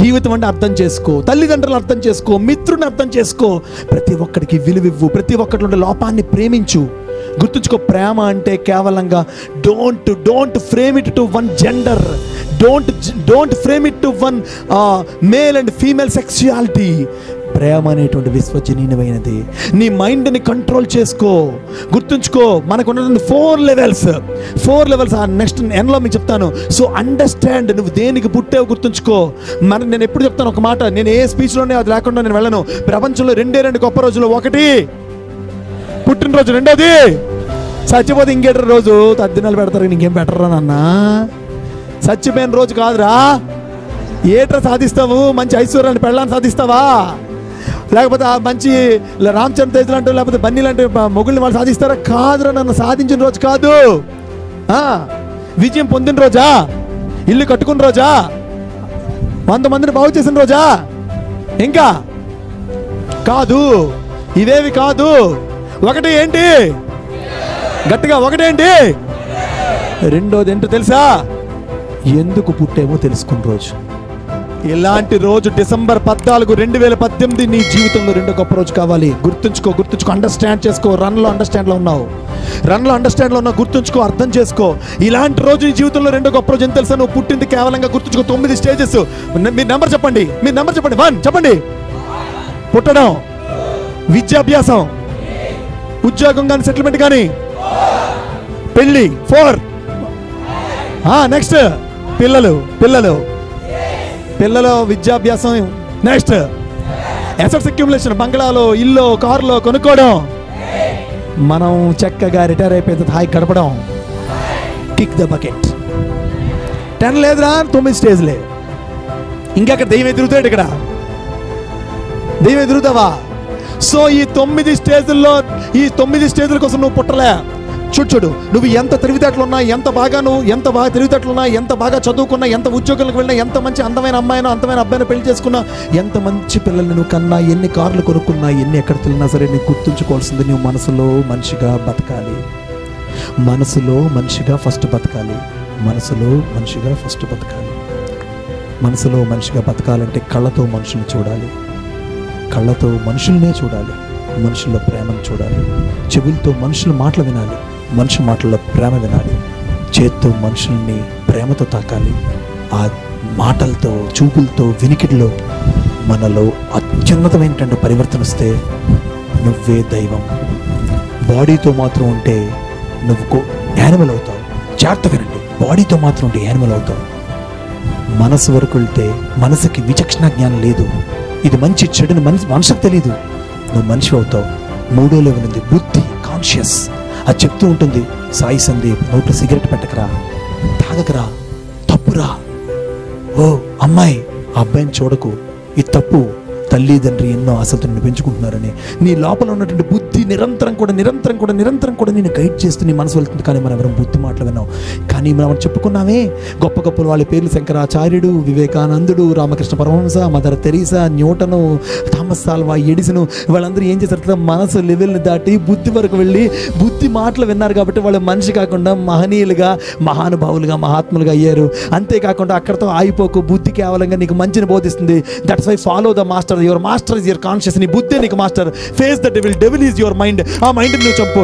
జీవితం అంటే అర్థం చేసుకో, తల్లిదండ్రులు అర్థం చేసుకో, మిత్రుని అర్థం చేసుకో, ప్రతి ఒక్కడికి విలువివ్వు, ప్రతి ఒక్కరిలో ఉండే లోపాన్ని ప్రేమించు. గుర్తుంచుకో, ప్రేమ అంటే కేవలంగా don't frame it to one gender, don't frame it to one male and female sexuality. ప్రేమ అనేటువంటి విశ్వజనీయమైనది. నీ మైండ్ని కంట్రోల్ చేసుకో. గుర్తుంచుకో, మనకు ఉన్నటువంటి 4 లెవెల్స్. ఆ నెక్స్ట్ ఎండ్లో మీకు చెప్తాను. సో అండర్స్టాండ్, నువ్వు దేనికి పుట్టావు గుర్తుంచుకో. నేను ఎప్పుడు చెప్తాను ఒక మాట, నేను ఏ స్పీచ్లోనే అది లేకుండా నేను వెళ్ళను. ప్రపంచంలో 2 గొప్ప రోజులు, ఒకటి పుట్టినరోజు, రెండోది చచ్చిపోతే ఇంకేటర్ రోజు. తద్దినాలు పెడతారు, ఇంకేం పెట్టరా నాన్న. చచ్చిపోయిన రోజు కాదురా. ఏట్రా సాధిస్తావు? మంచి ఐశ్వర్యాన్ని పెళ్ళాన్ని సాధిస్తావా? లేకపోతే మంచి రామచంద్ర తేజ్ లాంటి, లేకపోతే బన్నీ లాంటి మొగుల్ని వాళ్ళు సాధిస్తారా? కాదురా నన్ను, సాధించిన రోజు కాదు. విజయం పొందిన రోజా? ఇల్లు కట్టుకున్న రోజా? 100 మందిని బాగు చేసిన రోజా? ఇంకా కాదు, ఇవేవి కాదు. ఒకటి ఏంటి? గట్టిగా ఒకటేంటి? రెండోది ఏంటో తెలుసా? ఎందుకు పుట్టేమో తెలుసుకున్న రోజు. ఇలాంటి రోజు డిసెంబర్ 14, 2018 నీ జీవితంలో 2 గొప్ప రోజు కావాలి. గుర్తుంచుకో. అండర్స్టాండ్ చేసుకో. రన్లో అండర్స్టాండ్లో ఉన్నావు. గుర్తుంచుకో, అర్థం చేసుకో. ఇలాంటి రోజు నీ జీవితంలో 2 గొప్ప రోజు ఎంత తెలుసా? నువ్వు పుట్టింది కేవలంగా గుర్తుంచుకో. 9 స్టేజెస్. మీ నెంబర్ చెప్పండి. 1 చెప్పండి. పుట్టడం, విద్యాభ్యాసం, ఉద్యోగం కానీ, సెటిల్మెంట్ కానీ, పెళ్ళి 4. నెక్స్ట్ పిల్లలు విద్యాభ్యాసం. నెక్స్ట్ అసెట్స్ అక్యుములేషన్, బంగ్లాలో, ఇల్లు, కారులో కొనుక్కోవడం. మనం చక్కగా రిటైర్ అయిపోతే హాయి గడపడం. Kick the bucket. 10 లేదురా, 9 స్టేజ్లే. ఇంకెక్కడ దెయ్యం ఎదురుతాడు? ఇక్కడ దెయ్యం ఎదురుతావా? సో ఈ 9 స్టేజ్ల కోసం నువ్వు పుట్టలే. చూడు, నువ్వు ఎంత తెలివితేటలున్నా, ఎంత బాగా తెలివితేటలున్నా, ఎంత బాగా చదువుకున్నా, ఎంత ఉద్యోగాలకు వెళ్ళినా, ఎంత మంచి అందమైన అమ్మాయినో అందమైన అబ్బాయిని పెళ్లి చేసుకున్నా, ఎంత మంచి పిల్లల్ని నువ్వు కన్నా, ఎన్ని కార్లు కొనుక్కున్నా, ఎన్ని ఎక్కడ తిన్నా సరే, నీకు గుర్తుంచుకోవాల్సింది నువ్వు మనసులో మనిషిగా బతకాలి. మనసులో మనిషిగా ఫస్ట్ బతకాలి. మనసులో మనిషిగా బతకాలంటే కళ్ళతో మనుషుల్ని చూడాలి. కళ్ళతో మనుషుల్నే చూడాలి. మనుషుల్లో ప్రేమను చూడాలి. చెవులతో మనుషుల మాటలు వినాలి. మనుషుల మాటల్లో ప్రేమ వినాలి. చేత్తో మనుషుల్ని ప్రేమతో తాకాలి. ఆ మాటలతో, చూపులతో, వినికిడిలో మనలో అత్యున్నతమైనటువంటి పరివర్తన వస్తే నువ్వే దైవం. బాడీతో మాత్రం ఉంటే నువ్వు యానిమల్ అవుతావు. జాగ్రత్త వినండి, బాడీతో మాత్రం ఉంటే యానిమల్ అవుతావు. మనసు వరకు వెళ్తే మనసుకి విచక్షణ జ్ఞానం లేదు. ఇది మంచి చెడుని మనసుకు తెలియదు. నువ్వు మనిషి అవుతావు. 3వ లెవెల్ ఉంది బుద్ధి, కాన్షియస్. అది చెప్తూ ఉంటుంది, సాయి సందీప్ నోట్లో సిగరెట్ పెట్టకరా, తాగకరా, తప్పురా. ఓ అమ్మాయి, ఆ అబ్బాయిని చూడకు, ఇది తప్పు. తల్లిదండ్రి ఎన్నో ఆశలతో నిన్ను పెంచుకుంటున్నారని నీ లోపల ఉన్నటువంటి బుద్ధి నిరంతరం కూడా నేను గైడ్ చేస్తూ నీ మనసు వెళ్తుంది. కానీ మనం ఎవరం బుద్ధి మాటలు విన్నాం. కానీ మనం చెప్పుకున్నామే గొప్ప వాళ్ళ పేర్లు: శంకరాచార్యుడు, వివేకానందుడు, Ramakrishna Paramahansa, Mother Teresa, Newton, Thomas Alva Edison. వాళ్ళందరూ ఏం చేశారు? మనసు లెవెల్ని దాటి బుద్ధి వరకు వెళ్ళి బుద్ధి మాటలు విన్నారు. కాబట్టి వాళ్ళు మనిషి కాకుండా మహనీయులుగా, మహానుభావులుగా, మహాత్ములుగా అయ్యారు. అంతేకాకుండా అక్కడతో ఆగిపోకు. బుద్ధి కేవలంగా నీకు మంచిని బోధిస్తుంది. That's why follow the master. Your master is your conscious. నీ బుద్ధి నీకు master. Face the devil is your mind. ఆ మైండ్ నువ్వు చంపు.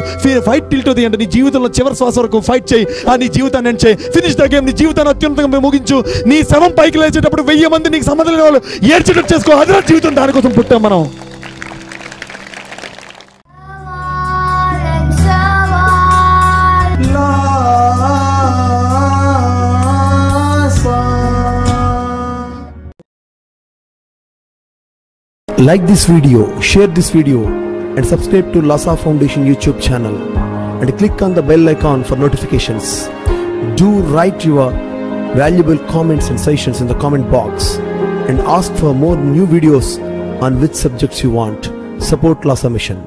Fight till to the end. నీ జీవితంలో చివరి శ్వాస వరకు ఫైట్ చేయి. ఆ నీ జీవితాన్ని ఎండ్ చేయి. Finish the game. నీ జీవితాన్ని అత్యంతంగా ముగించు. నీ శవం పైకి లేచేటప్పుడు 1000 మంది నీకు సంబంధం లేని వాళ్ళు ఏడ్చేటట్టు చేసుకో. అదే జీవితం. దానికోసం పుట్టాం మనం. Like this video, share this video and subscribe to Lhasa Foundation YouTube channel and click on the bell icon for notifications. Do write your valuable comments and suggestions in the comment box and ask for more new videos on which subjects you want. Support Lhasa Mission.